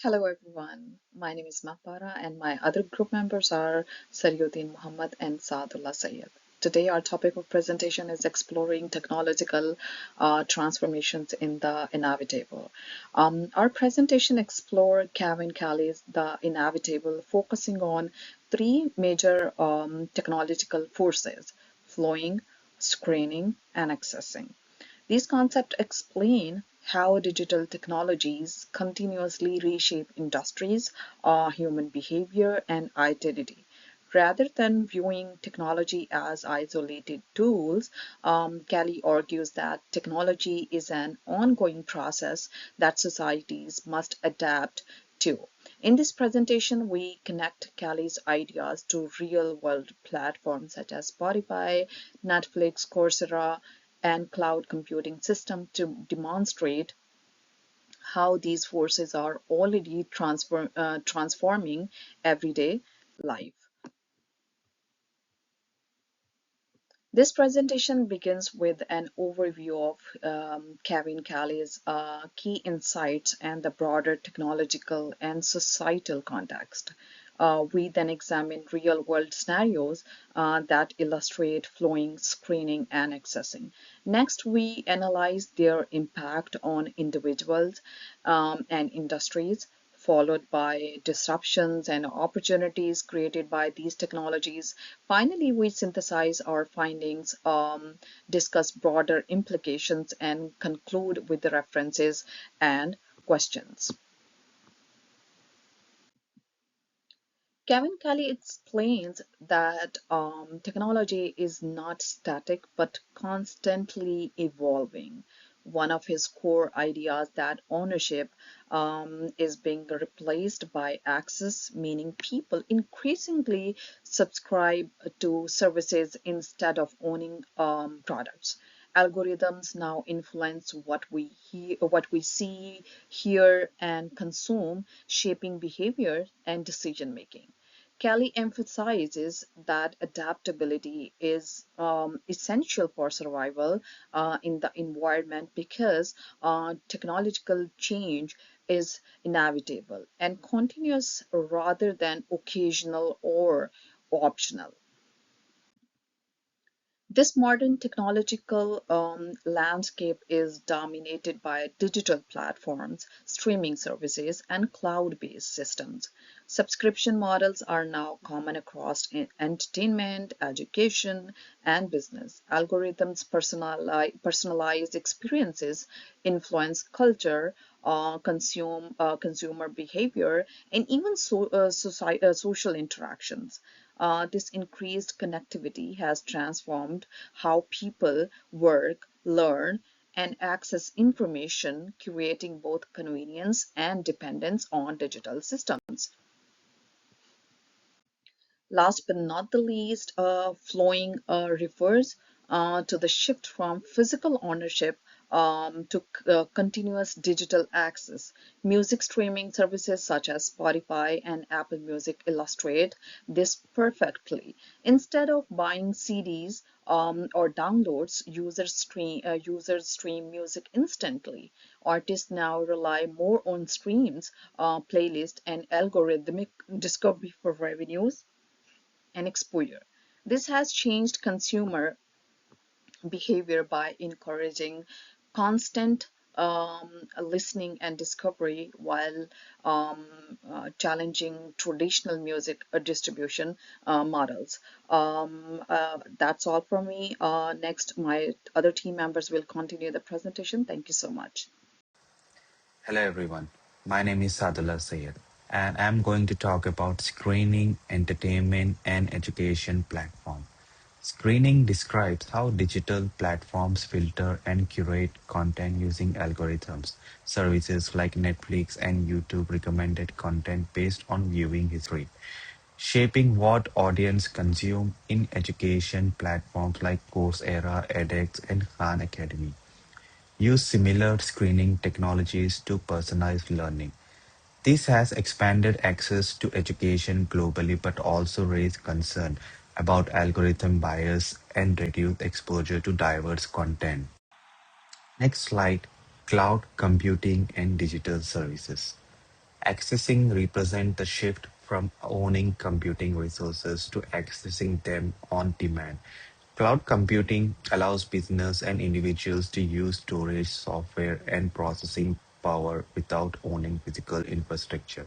Hello everyone, my name is Mahpara and my other group members are Saryuddin Muhammad and Saadullah Sayed. Today our topic of presentation is exploring technological transformations in the inevitable. Our presentation explore Kevin Kelly's The Inevitable, focusing on three major technological forces: flowing, screening, and accessing. These concepts explain how digital technologies continuously reshape industries, human behavior, and identity. Rather than viewing technology as isolated tools, Kelly argues that technology is an ongoing process that societies must adapt to. In this presentation, we connect Kelly's ideas to real world platforms such as Spotify, Netflix, Coursera, and cloud computing system to demonstrate how these forces are already transforming everyday life. This presentation begins with an overview of Kevin Kelly's key insights and the broader technological and societal context. We then examine real world scenarios that illustrate flowing, screening, and accessing. Next, we analyze their impact on individuals and industries, followed by disruptions and opportunities created by these technologies. Finally, we synthesize our findings, discuss broader implications, and conclude with the references and questions. Kevin Kelly explains that technology is not static but constantly evolving. One of his core ideas that ownership is being replaced by access, meaning people increasingly subscribe to services instead of owning products. Algorithms now influence what we see, hear, and consume, shaping behavior and decision making. Kelly emphasizes that adaptability is essential for survival in the environment because technological change is inevitable and continuous rather than occasional or optional. This modern technological landscape is dominated by digital platforms, streaming services, and cloud based systems. Subscription models are now common across entertainment, education, and business. Algorithms personalized experiences influence culture, consumer behavior, and even social interactions. This increased connectivity has transformed how people work, learn, and access information, creating both convenience and dependence on digital systems. Last but not the least, flowing refers to the shift from physical ownership to continuous digital access. Music streaming services such as Spotify and Apple Music illustrate this perfectly. Instead of buying CDs or downloads, users stream music instantly. Artists now rely more on streams, playlists, and algorithmic discovery for revenues and exposure. This has changed consumer behavior by encouraging constant listening and discovery while challenging traditional music distribution models. That's all from me. Next, my other team members will continue the presentation. Thank you so much. Hello everyone, my name is Sadullah Sayed and I'm going to talk about screening, entertainment and education platform. Screening describes how digital platforms filter and curate content using algorithms. Services like Netflix and YouTube recommended content based on viewing history, shaping what audience consume in education platforms like Coursera, edX and Khan Academy use similar screening technologies to personalize learning. This has expanded access to education globally but also raised concern about algorithm bias and reduced exposure to diverse content. Next slide, cloud computing and digital services. Accessing represent the shift from owning computing resources to accessing them on demand. Cloud computing allows business and individuals to use storage, software, and processing power without owning physical infrastructure.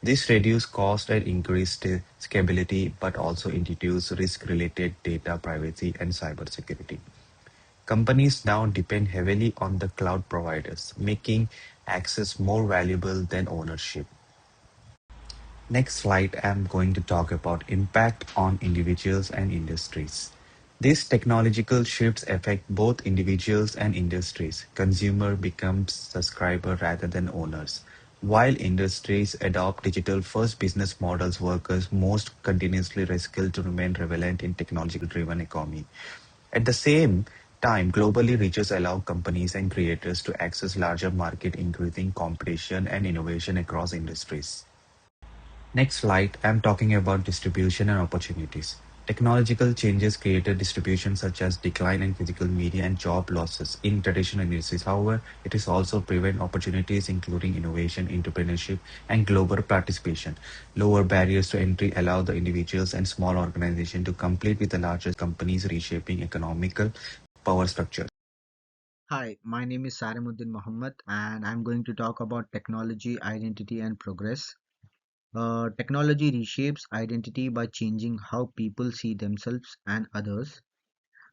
This reduces cost and increased scalability, but also introduces risk-related data privacy and cybersecurity. Companies now depend heavily on the cloud providers, making access more valuable than ownership. Next slide, I'm going to talk about impact on individuals and industries. These technological shifts affect both individuals and industries. Consumer becomes subscriber rather than owners. While industries adopt digital first business models, workers most continuously reskill to remain relevant in technological driven economy. At the same time, globally reaches allow companies and creators to access larger market, increasing competition and innovation across industries. Next slide, I'm talking about distribution and opportunities. Technological changes created distribution such as decline in physical media and job losses in traditional industries. However, it is also prevent opportunities including innovation, entrepreneurship, and global participation. Lower barriers to entry allow the individuals and small organizations to compete with the largest companies, reshaping economical power structure. Hi, my name is Sarimuddin Mohammed, and I'm going to talk about technology, identity, and progress. Technology reshapes identity by changing how people see themselves and others.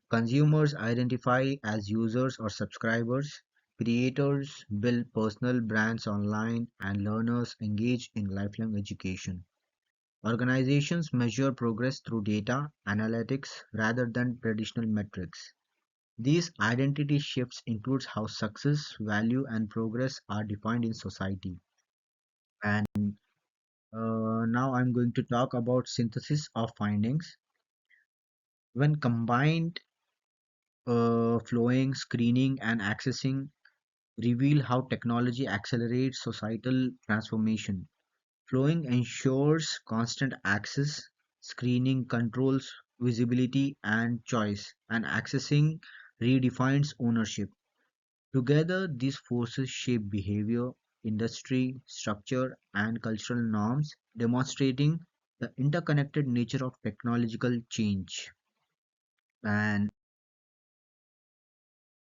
Consumers identify as users or subscribers. Creators build personal brands online, and learners engage in lifelong education. Organizations measure progress through data analytics rather than traditional metrics. These identity shifts includes how success, value, and progress are defined in society. And now I'm going to talk about synthesis of findings. When combined, flowing, screening, and accessing reveal how technology accelerates societal transformation. Flowing ensures constant access, screening controls visibility and choice, and accessing redefines ownership. Together, these forces shape behavior, industry, structure, and cultural norms, demonstrating the interconnected nature of technological change. And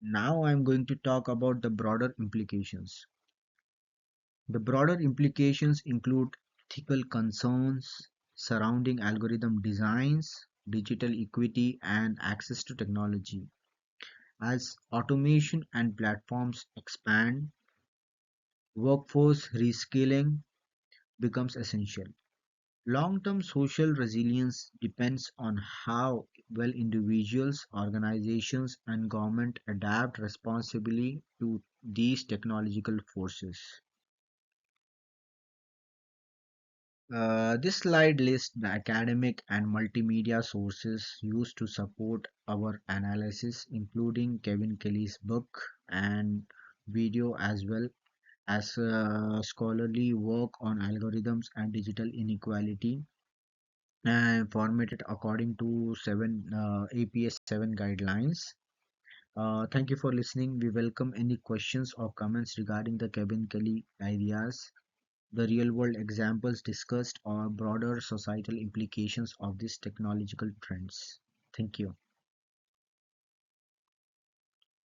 now I'm going to talk about the broader implications. The broader implications include ethical concerns surrounding algorithm designs, digital equity, and access to technology. As automation and platforms expand, workforce reskilling becomes essential. Long-term social resilience depends on how well individuals, organizations, and government adapt responsibly to these technological forces. This slide lists the academic and multimedia sources used to support our analysis, including Kevin Kelly's book and video, as well as scholarly work on algorithms and digital inequality, and formatted according to 7 APS 7 guidelines. Thank you for listening. We welcome any questions or comments regarding the Kevin Kelly ideas, the real world examples discussed, or broader societal implications of these technological trends. Thank you.